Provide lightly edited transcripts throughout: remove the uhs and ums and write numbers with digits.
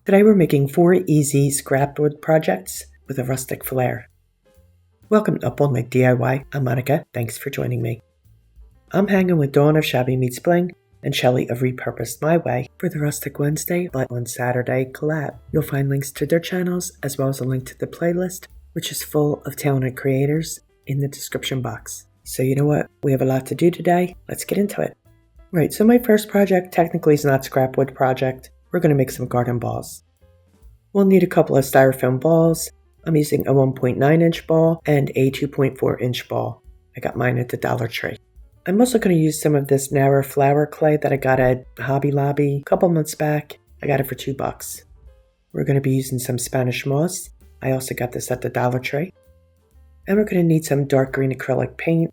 Today we're making 4 easy scrap wood projects with a rustic flair. Welcome to Up All Night DIY, I'm Monica, thanks for joining me. I'm hanging with Dawn of Shabby Meets Bling and Shelly of Repurposed My Way for the Rustic Wednesday but on Saturday collab. You'll find links to their channels as well as a link to the playlist, which is full of talented creators, in the description box. So you know what, we have a lot to do today, let's get into it. Right, so my first project technically is not a scrap wood project. We're going to make some garden balls. We'll need a couple of styrofoam balls. I'm using a 1.9 inch ball and a 2.4 inch ball. I got mine at the Dollar Tree. I'm also going to use some of this Nara Flower Clay that I got at Hobby Lobby a couple months back. I got it for $2. We're going to be using some Spanish moss. I also got this at the Dollar Tree. And we're going to need some dark green acrylic paint.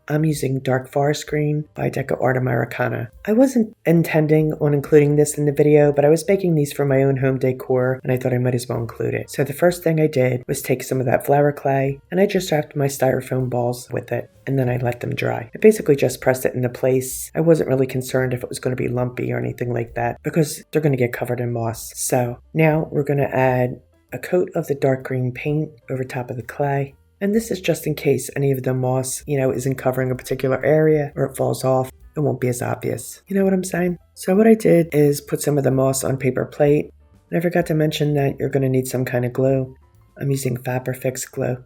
I'm using Dark Forest Green by DecoArt Americana. I wasn't intending on including this in the video, but I was making these for my own home decor and I thought I might as well include it. So the first thing I did was take some of that flower clay and I just wrapped my styrofoam balls with it and then I let them dry. I basically just pressed it into place. I wasn't really concerned if it was going to be lumpy or anything like that because they're going to get covered in moss. So now we're going to add a coat of the dark green paint over top of the clay. And this is just in case any of the moss, isn't covering a particular area or it falls off. It won't be as obvious. You know what I'm saying? So what I did is put some of the moss on paper plate. And I forgot to mention that you're going to need some kind of glue. I'm using FabriFix Glue.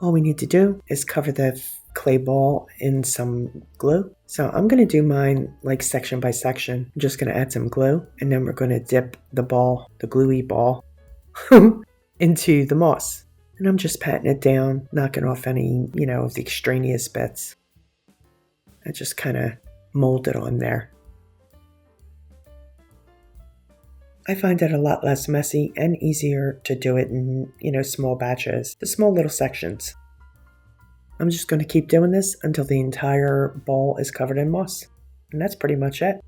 All we need to do is cover the clay ball in some glue. So I'm going to do mine like section by section. I'm just going to add some glue and then we're going to dip the ball, the gluey ball, into the moss. And I'm just patting it down, knocking off any, of the extraneous bits. I just kind of mold it on there. I find it a lot less messy and easier to do it in, small batches, the small little sections. I'm just going to keep doing this until the entire ball is covered in moss. And that's pretty much it.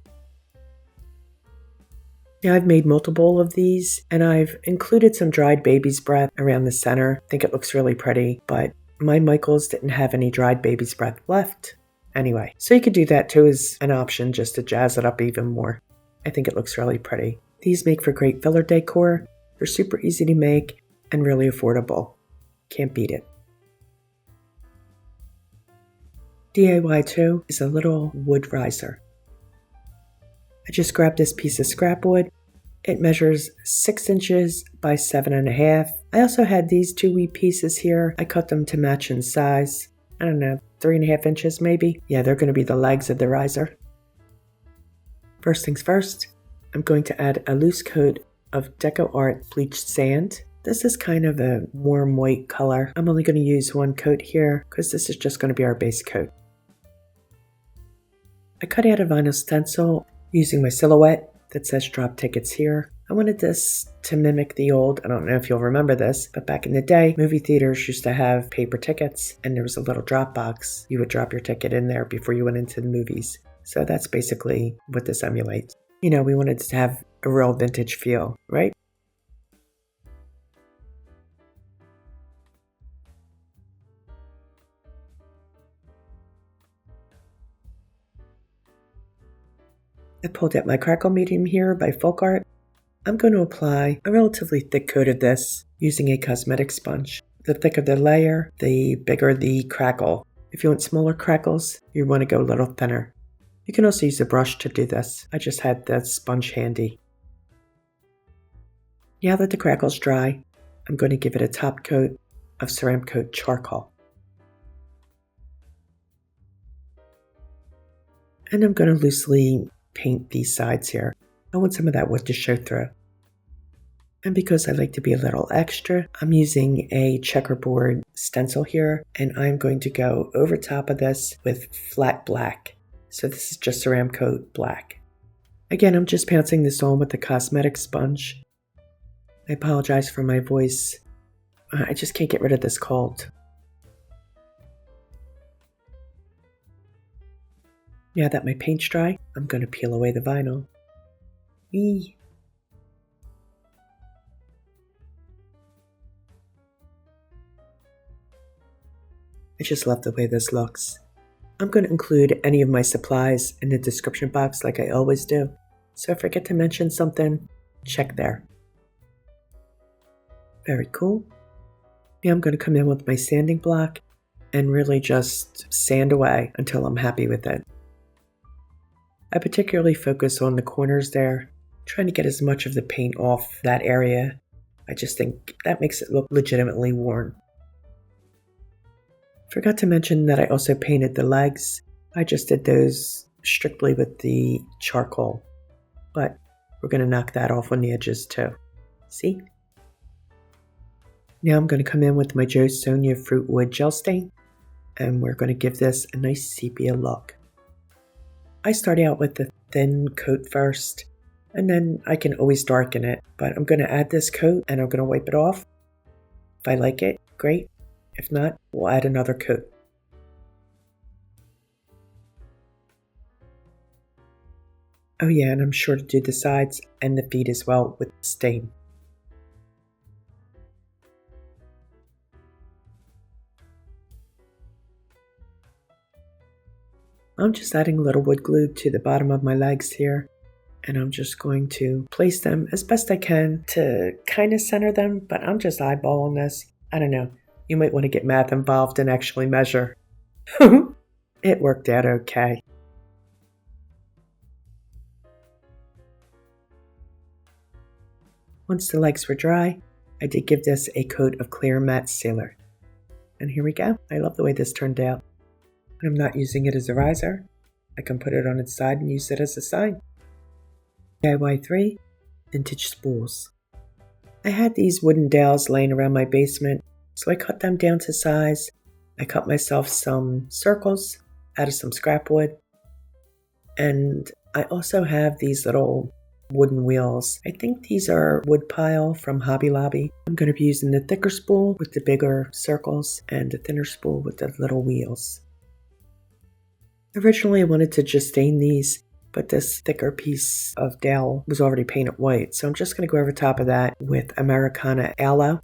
Now I've made multiple of these and I've included some dried baby's breath around the center. I think it looks really pretty, but my Michaels didn't have any dried baby's breath left. Anyway, so you could do that too as an option just to jazz it up even more. I think it looks really pretty. These make for great filler decor. They're super easy to make and really affordable. Can't beat it. DIY 2 is a little wood riser. I just grabbed this piece of scrap wood. It measures 6 inches by 7.5. I also had these 2 wee pieces here. I cut them to match in size. I don't know, 3.5 inches maybe? Yeah, they're going to be the legs of the riser. First things first, I'm going to add a loose coat of DecoArt Bleached Sand. This is kind of a warm white color. I'm only going to use 1 coat here because this is just going to be our base coat. I cut out a vinyl stencil using my silhouette that says drop tickets here. I wanted this to mimic the old, I don't know if you'll remember this, but back in the day, movie theaters used to have paper tickets and there was a little drop box. You would drop your ticket in there before you went into the movies. So that's basically what this emulates. We wanted to have a real vintage feel, right? I pulled out my Crackle medium here by FolkArt. I'm going to apply a relatively thick coat of this using a cosmetic sponge. The thicker the layer, the bigger the crackle. If you want smaller crackles, you want to go a little thinner. You can also use a brush to do this. I just had that sponge handy. Now that the crackle's dry, I'm going to give it a top coat of Ceramcoat charcoal. And I'm going to loosely paint these sides here. I want some of that wood to show through. And because I like to be a little extra, I'm using a checkerboard stencil here and I'm going to go over top of this with flat black. So this is just Ceramcoat black. Again, I'm just pouncing this on with the cosmetic sponge. I apologize for my voice. I just can't get rid of this cold. Now that my paint's dry, I'm going to peel away the vinyl. Whee! I just love the way this looks. I'm going to include any of my supplies in the description box like I always do. So if I forget to mention something, check there. Very cool. Now I'm going to come in with my sanding block and really just sand away until I'm happy with it. I particularly focus on the corners there, trying to get as much of the paint off that area. I just think that makes it look legitimately worn. Forgot to mention that I also painted the legs. I just did those strictly with the charcoal, but we're going to knock that off on the edges too. See? Now I'm going to come in with my JoSonja Fruitwood gel stain, and we're going to give this a nice sepia look. I start out with the thin coat first, and then I can always darken it, but I'm going to add this coat and I'm going to wipe it off. If I like it, great. If not, we'll add another coat. Oh yeah, and I'm sure to do the sides and the feet as well with the stain. I'm just adding a little wood glue to the bottom of my legs here, and I'm just going to place them as best I can to kind of center them, but I'm just eyeballing this. I don't know, you might want to get math involved and actually measure. It worked out okay. Once the legs were dry, I did give this a coat of clear matte sealer. And here we go. I love the way this turned out. I'm not using it as a riser. I can put it on its side and use it as a sign. DIY 3, vintage spools. I had these wooden dowels laying around my basement, so I cut them down to size. I cut myself some circles out of some scrap wood. And I also have these little wooden wheels. I think these are wood pile from Hobby Lobby. I'm going to be using the thicker spool with the bigger circles and the thinner spool with the little wheels. Originally I wanted to just stain these, but this thicker piece of dowel was already painted white, so I'm just going to go over top of that with Americana Aloe.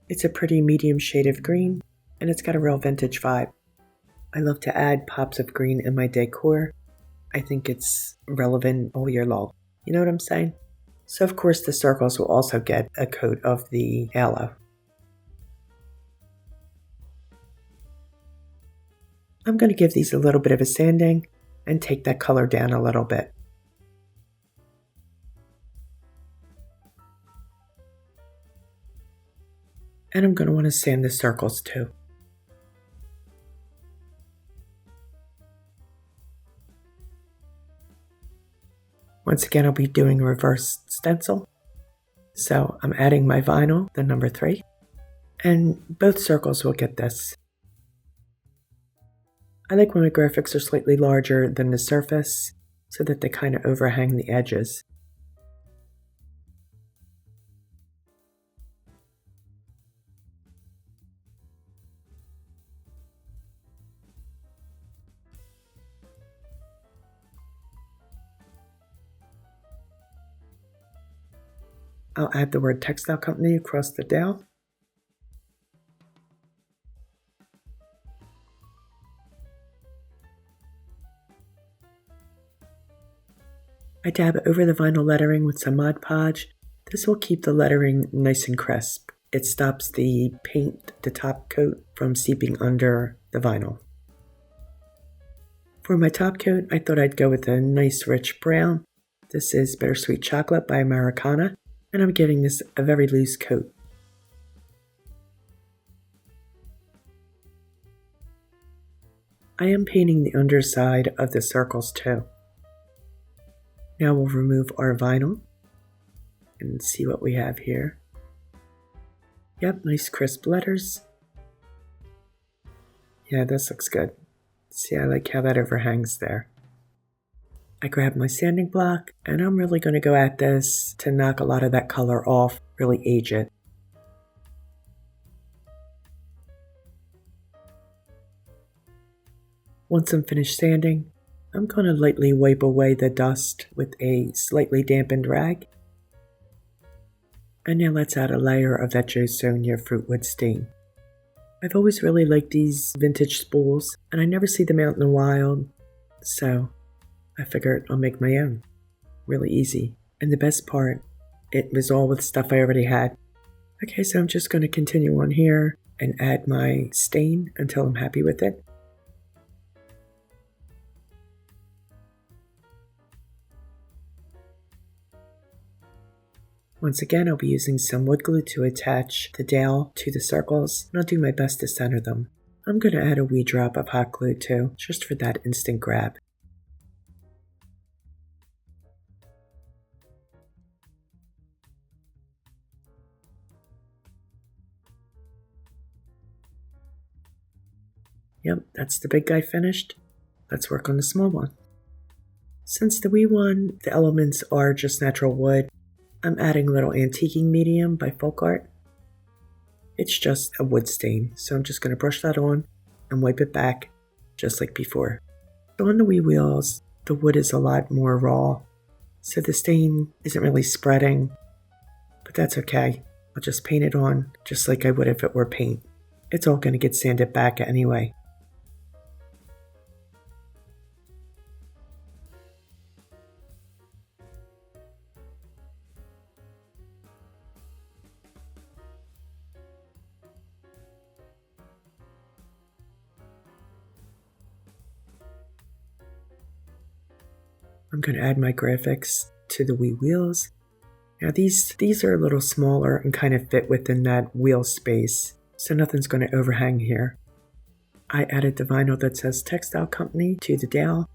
It's a pretty medium shade of green, and it's got a real vintage vibe. I love to add pops of green in my decor. I think it's relevant all year long. You know what I'm saying? So of course the circles will also get a coat of the aloe. I'm going to give these a little bit of a sanding and take that color down a little bit. And I'm going to want to sand the circles too. Once again, I'll be doing a reverse stencil. So I'm adding my vinyl, the number 3, and both circles will get this. I like when my graphics are slightly larger than the surface so that they kind of overhang the edges. I'll add the word textile company across the dowel. I dab over the vinyl lettering with some Mod Podge. This will keep the lettering nice and crisp. It stops the paint, the top coat, from seeping under the vinyl. For my top coat, I thought I'd go with a nice rich brown. This is Bittersweet Chocolate by Americana, and I'm giving this a very loose coat. I am painting the underside of the circles too. Now we'll remove our vinyl and see what we have here. Yep, nice crisp letters. Yeah, this looks good. See, I like how that overhangs there. I grab my sanding block and I'm really going to go at this to knock a lot of that color off, really age it. Once I'm finished sanding, I'm going to lightly wipe away the dust with a slightly dampened rag. And now let's add a layer of that JoSonja Fruitwood stain. I've always really liked these vintage spools, and I never see them out in the wild, so I figured I'll make my own. Really easy. And the best part, it was all with stuff I already had. Okay, so I'm just going to continue on here and add my stain until I'm happy with it. Once again, I'll be using some wood glue to attach the dowel to the circles, and I'll do my best to center them. I'm going to add a wee drop of hot glue too, just for that instant grab. Yep, that's the big guy finished. Let's work on the small one. Since the wee one, the elements are just natural wood, I'm adding a little antiquing medium by FolkArt. It's just a wood stain, so I'm just going to brush that on and wipe it back just like before. So on the wee wheels, the wood is a lot more raw, so the stain isn't really spreading, but that's okay. I'll just paint it on just like I would if it were paint. It's all going to get sanded back anyway. I'm going to add my graphics to the wee wheels. Now these are a little smaller and kind of fit within that wheel space, so nothing's going to overhang here. I added the vinyl that says Textile Company to the dowel,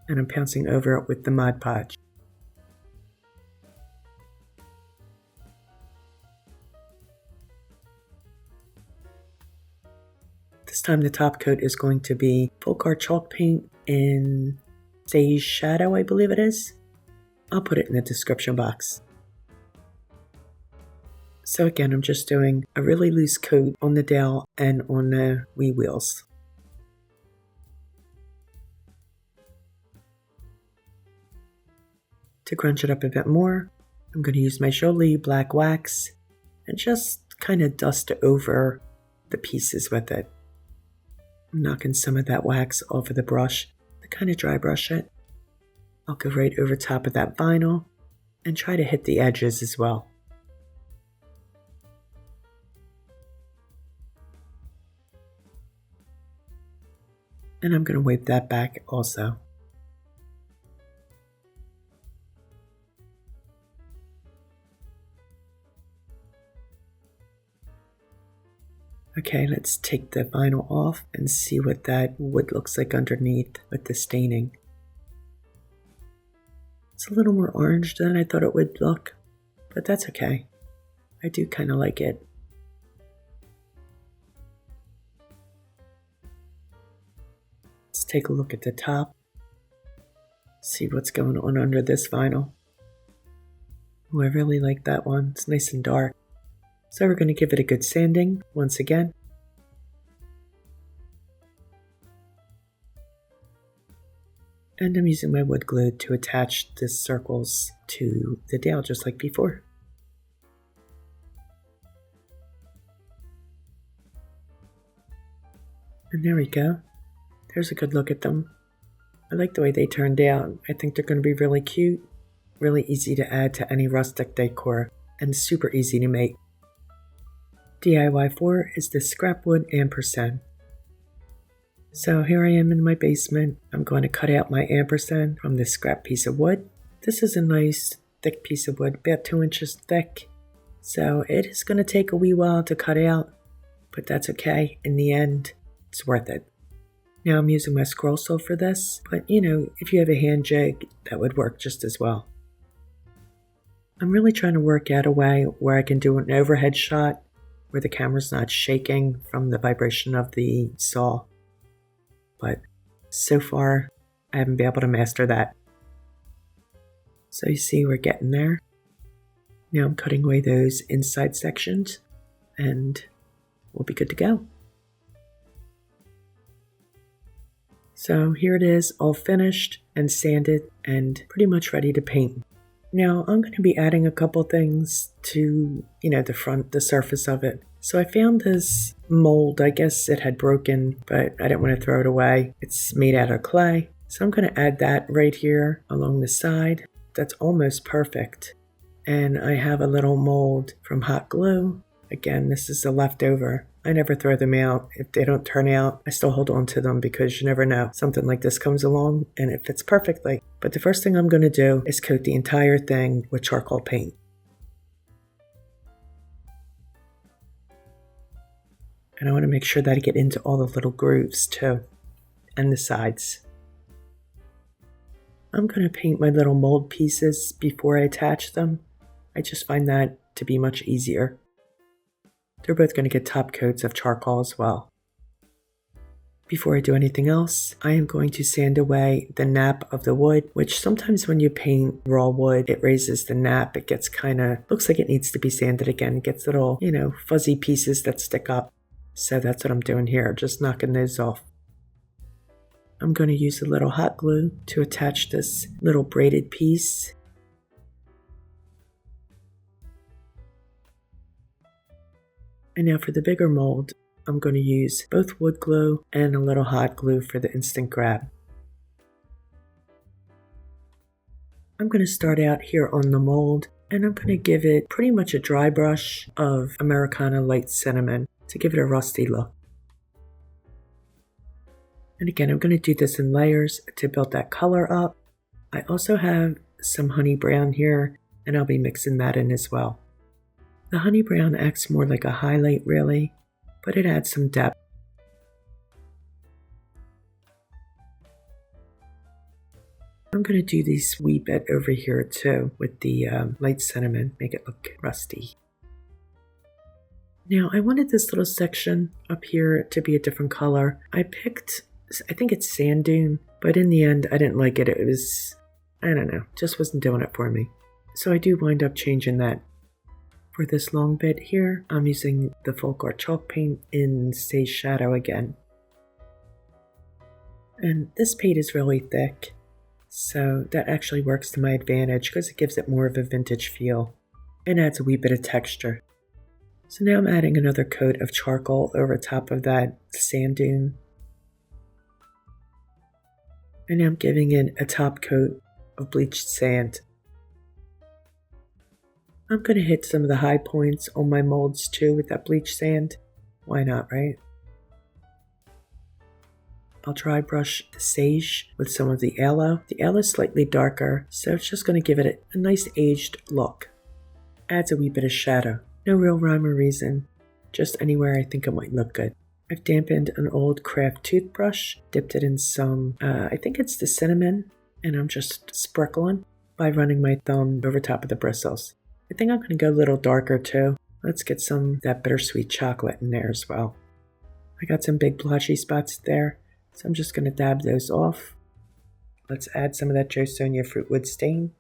and I'm pouncing over it with the Mod Podge. This time the top coat is going to be FolkArt chalk paint in Sage Shadow, I believe it is. I'll put it in the description box. So again, I'm just doing a really loose coat on the dowel and on the wee wheels. To crunch it up a bit more, I'm going to use my Shelly black wax and just kind of dust over the pieces with it. I'm knocking some of that wax off of the brush to kind of dry brush it. I'll go right over top of that vinyl and try to hit the edges as well. And I'm going to wipe that back also. Okay, let's take the vinyl off and see what that wood looks like underneath with the staining. It's a little more orange than I thought it would look, but that's okay. I do kind of like it. Let's take a look at the top. See what's going on under this vinyl. Oh, I really like that one. It's nice and dark. So we're going to give it a good sanding once again. And I'm using my wood glue to attach the circles to the dowel just like before. And there we go. There's a good look at them. I like the way they turned out. I think they're going to be really cute, really easy to add to any rustic decor, and super easy to make. DIY 4 is the scrap wood ampersand. So here I am in my basement. I'm going to cut out my ampersand from this scrap piece of wood. This is a nice thick piece of wood, about 2 inches thick. So it is going to take a wee while to cut out, but that's okay. In the end, it's worth it. Now I'm using my scroll saw for this, but if you have a hand jig, that would work just as well. I'm really trying to work out a way where I can do an overhead shot where the camera's not shaking from the vibration of the saw. But so far, I haven't been able to master that. So you see we're getting there. Now I'm cutting away those inside sections and we'll be good to go. So here it is, all finished and sanded and pretty much ready to paint. Now I'm going to be adding a couple things to, the surface of it. So I found this mold. I guess it had broken, but I didn't want to throw it away. It's made out of clay. So I'm going to add that right here along the side. That's almost perfect. And I have a little mold from hot glue. Again, this is a leftover. I never throw them out. If they don't turn out, I still hold on to them because you never know. Something like this comes along and it fits perfectly. But the first thing I'm going to do is coat the entire thing with charcoal paint. And I want to make sure that I get into all the little grooves too, and the sides. I'm going to paint my little mold pieces before I attach them. I just find that to be much easier. They're both going to get top coats of charcoal as well. Before I do anything else, I am going to sand away the nap of the wood, which sometimes when you paint raw wood, it raises the nap. It gets looks like it needs to be sanded again. It gets little, fuzzy pieces that stick up. So that's what I'm doing here, just knocking those off. I'm going to use a little hot glue to attach this little braided piece. And now for the bigger mold, I'm going to use both wood glue and a little hot glue for the instant grab. I'm going to start out here on the mold, and I'm going to give it pretty much a dry brush of Americana light cinnamon to give it a rusty look. And again, I'm going to do this in layers to build that color up. I also have some honey brown here, and I'll be mixing that in as well. The honey brown acts more like a highlight really, but it adds some depth. I'm going to do this wee bit over here too with the light cinnamon, make it look rusty. Now I wanted this little section up here to be a different color. I picked, I think it's sand dune, but in the end I didn't like it. It was, I don't know, just wasn't doing it for me. So I do wind up changing that. For this long bit here, I'm using the FolkArt chalk paint in Stage Shadow again. And this paint is really thick, so that actually works to my advantage because it gives it more of a vintage feel and adds a wee bit of texture. So now I'm adding another coat of charcoal over top of that sand dune. And now I'm giving it a top coat of bleached sand. I'm going to hit some of the high points on my molds too with that bleached sand. Why not, right? I'll dry brush the sage with some of the aloe. The aloe is slightly darker, so it's just going to give it a nice aged look. Adds a wee bit of shadow. No real rhyme or reason, just anywhere I think it might look good. I've dampened an old craft toothbrush, dipped it in some, I think it's the cinnamon, and I'm just sprinkling by running my thumb over top of the bristles. I think I'm going to go a little darker too. Let's get some of that bittersweet chocolate in there as well. I got some big blotchy spots there, so I'm just going to dab those off. Let's add some of that JoSonja Fruitwood stain.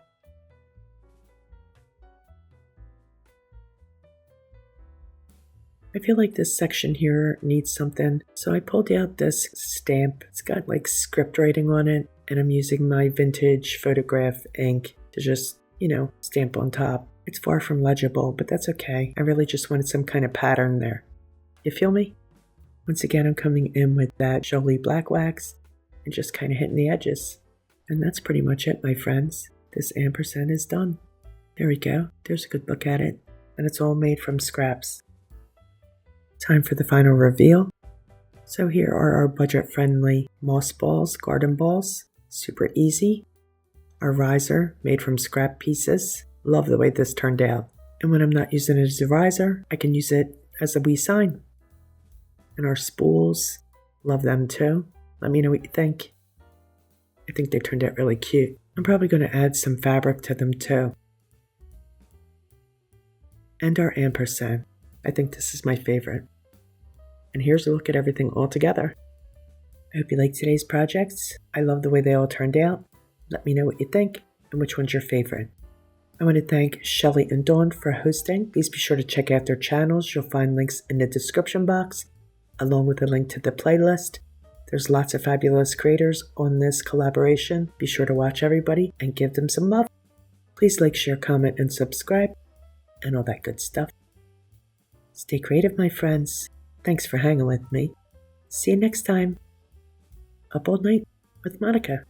I feel like this section here needs something, so I pulled out this stamp. It's got like script writing on it, and I'm using my vintage photograph ink to just, stamp on top. It's far from legible, but that's okay. I really just wanted some kind of pattern there. You feel me? Once again, I'm coming in with that Shelly black wax and just kind of hitting the edges. And that's pretty much it, my friends. This ampersand is done. There we go. There's a good look at it. And it's all made from scraps. Time for the final reveal. So here are our budget-friendly moss balls, garden balls. Super easy. Our riser made from scrap pieces. Love the way this turned out. And when I'm not using it as a riser, I can use it as a wee sign. And our spools, love them too. Let me know what you think. I think they turned out really cute. I'm probably going to add some fabric to them too. And our ampersand. I think this is my favorite. And here's a look at everything all together. I hope you liked today's projects. I love the way they all turned out. Let me know what you think and which one's your favorite. I want to thank Shelly and Dawn for hosting. Please be sure to check out their channels. You'll find links in the description box, along with a link to the playlist. There's lots of fabulous creators on this collaboration. Be sure to watch everybody and give them some love. Please like, share, comment, and subscribe, and all that good stuff. Stay creative, my friends. Thanks for hanging with me. See you next time. Up all night with Monica.